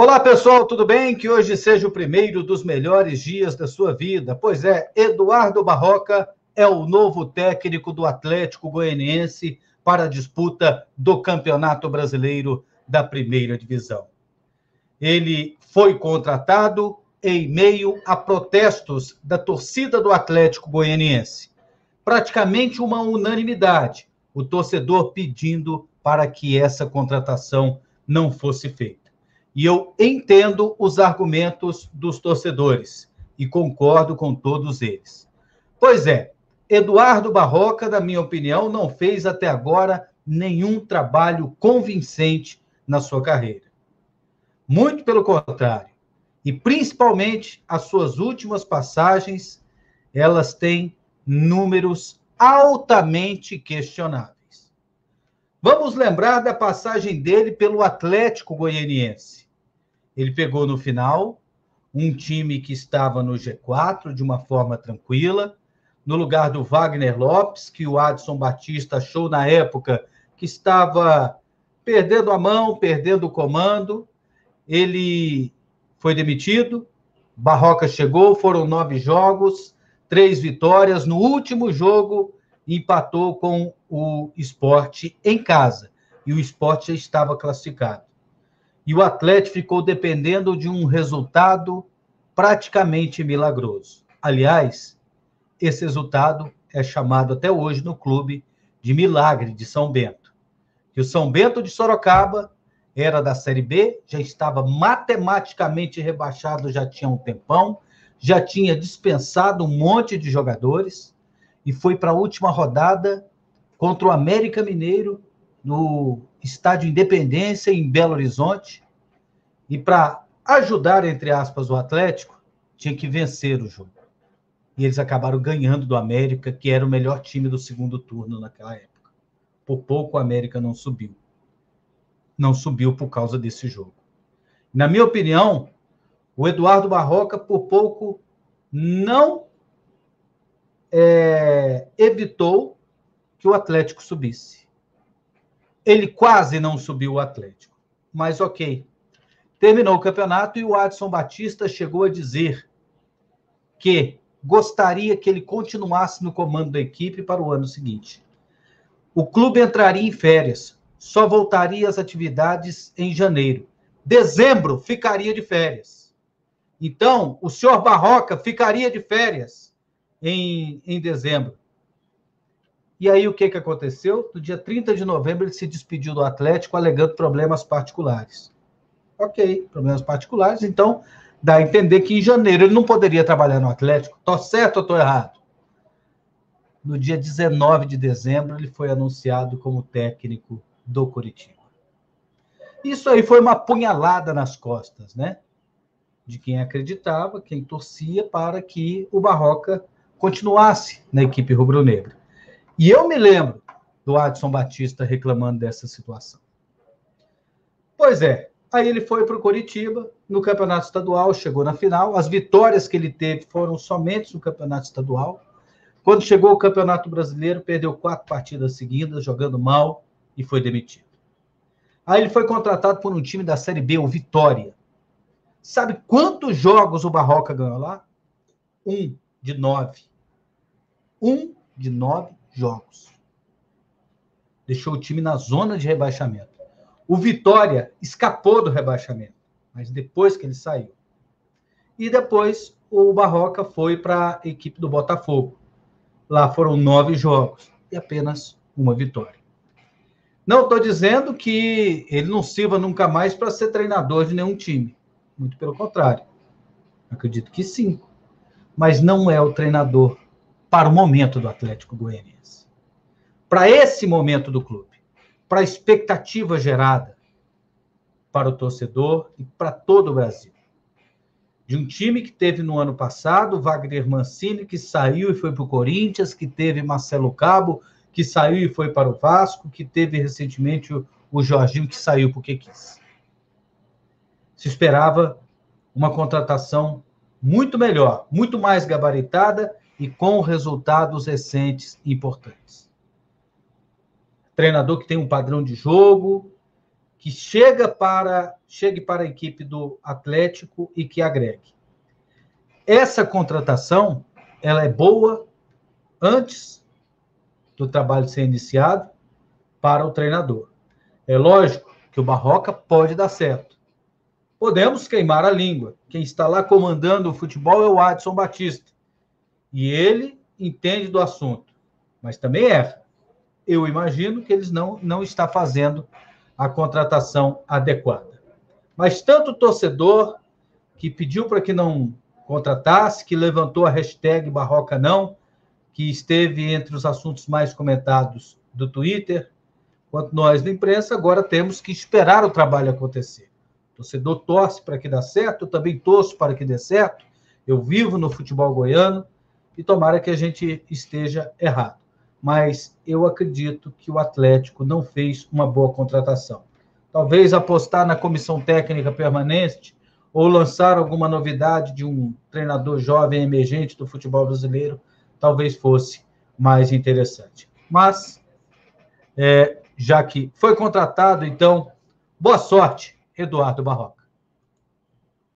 Olá, pessoal, tudo bem? Que hoje seja o primeiro dos melhores dias da sua vida. Pois é, Eduardo Barroca é o novo técnico do Atlético Goianiense para a disputa do Campeonato Brasileiro da Primeira Divisão. Ele foi contratado em meio a protestos da torcida do Atlético Goianiense. Praticamente uma unanimidade, o torcedor pedindo para que essa contratação não fosse feita. E eu entendo os argumentos dos torcedores e concordo com todos eles. Pois é, Eduardo Barroca, na minha opinião, não fez até agora nenhum trabalho convincente na sua carreira. Muito pelo contrário. E principalmente as suas últimas passagens, elas têm números altamente questionáveis. Vamos lembrar da passagem dele pelo Atlético Goianiense. Ele pegou no final um time que estava no G4 de uma forma tranquila, no lugar do Wagner Lopes, que o Adson Batista achou na época que estava perdendo a mão, perdendo o comando. Ele foi demitido, Barroca chegou, foram 9 jogos, 3 vitórias. No último jogo, empatou com o Sport em casa, e o Sport já estava classificado. E o Atlético ficou dependendo de um resultado praticamente milagroso. Aliás, esse resultado é chamado até hoje no clube de milagre de São Bento. E o São Bento de Sorocaba era da Série B, já estava matematicamente rebaixado, já tinha um tempão, já tinha dispensado um monte de jogadores, e foi para a última rodada contra o América Mineiro, no Estádio Independência, em Belo Horizonte, e para ajudar, entre aspas, o Atlético, tinha que vencer o jogo. E eles acabaram ganhando do América, que era o melhor time do segundo turno naquela época. Por pouco o América não subiu. Não subiu por causa desse jogo. Na minha opinião, o Eduardo Barroca, por pouco, não evitou que o Atlético subisse. Ele quase não subiu o Atlético. Mas ok. Terminou o campeonato e o Adson Batista chegou a dizer que gostaria que ele continuasse no comando da equipe para o ano seguinte. O clube entraria em férias, só voltaria às atividades em janeiro. Dezembro ficaria de férias. Então, o senhor Barroca ficaria de férias em dezembro. E aí o que aconteceu? No dia 30 de novembro ele se despediu do Atlético alegando problemas particulares. Ok, problemas particulares, então dá a entender que em janeiro ele não poderia trabalhar no Atlético. Estou certo ou estou errado? No dia 19 de dezembro ele foi anunciado como técnico do Coritiba. Isso aí foi uma punhalada nas costas, né? De quem acreditava, quem torcia para que o Barroca continuasse na equipe rubro-negra. E eu me lembro do Adson Batista reclamando dessa situação. Pois é, aí ele foi para o Coritiba, no campeonato estadual, chegou na final. As vitórias que ele teve foram somente no campeonato estadual. Quando chegou o campeonato brasileiro, perdeu 4 partidas seguidas, jogando mal, e foi demitido. Aí ele foi contratado por um time da Série B, o Vitória. Sabe quantos jogos o Barroca ganhou lá? 1 de 9. 1 de 9 jogos. Deixou o time na zona de rebaixamento. O Vitória escapou do rebaixamento, mas depois que ele saiu. E depois o Barroca foi para a equipe do Botafogo. Lá foram 9 jogos e apenas uma vitória. Não estou dizendo que ele não sirva nunca mais para ser treinador de nenhum time. Muito pelo contrário. Acredito que sim. Mas não é o treinador para o momento do Atlético Goianiense. Para esse momento do clube. Para a expectativa gerada para o torcedor e para todo o Brasil. De um time que teve no ano passado Wagner Mancini, que saiu e foi para o Corinthians, que teve Marcelo Cabo, que saiu e foi para o Vasco, que teve recentemente o Jorginho, que saiu porque quis. Se esperava uma contratação muito melhor, muito mais gabaritada e com resultados recentes importantes. Treinador que tem um padrão de jogo, que chegue para a equipe do Atlético e que agregue. Essa contratação, ela é boa antes do trabalho ser iniciado para o treinador. É lógico que o Barroca pode dar certo. Podemos queimar a língua. Quem está lá comandando o futebol é o Adson Batista. E ele entende do assunto, mas também erra. Eu imagino que eles não está fazendo a contratação adequada. Mas tanto o torcedor que pediu para que não contratasse, que levantou a hashtag Barroca não, que esteve entre os assuntos mais comentados do Twitter, quanto nós da imprensa, agora temos que esperar o trabalho acontecer. O torcedor torce para que dê certo, eu também torço para que dê certo, eu vivo no futebol goiano, e tomara que a gente esteja errado. Mas eu acredito que o Atlético não fez uma boa contratação. Talvez apostar na comissão técnica permanente ou lançar alguma novidade de um treinador jovem emergente do futebol brasileiro, talvez fosse mais interessante. Mas, já que foi contratado, então, boa sorte, Eduardo Barroca.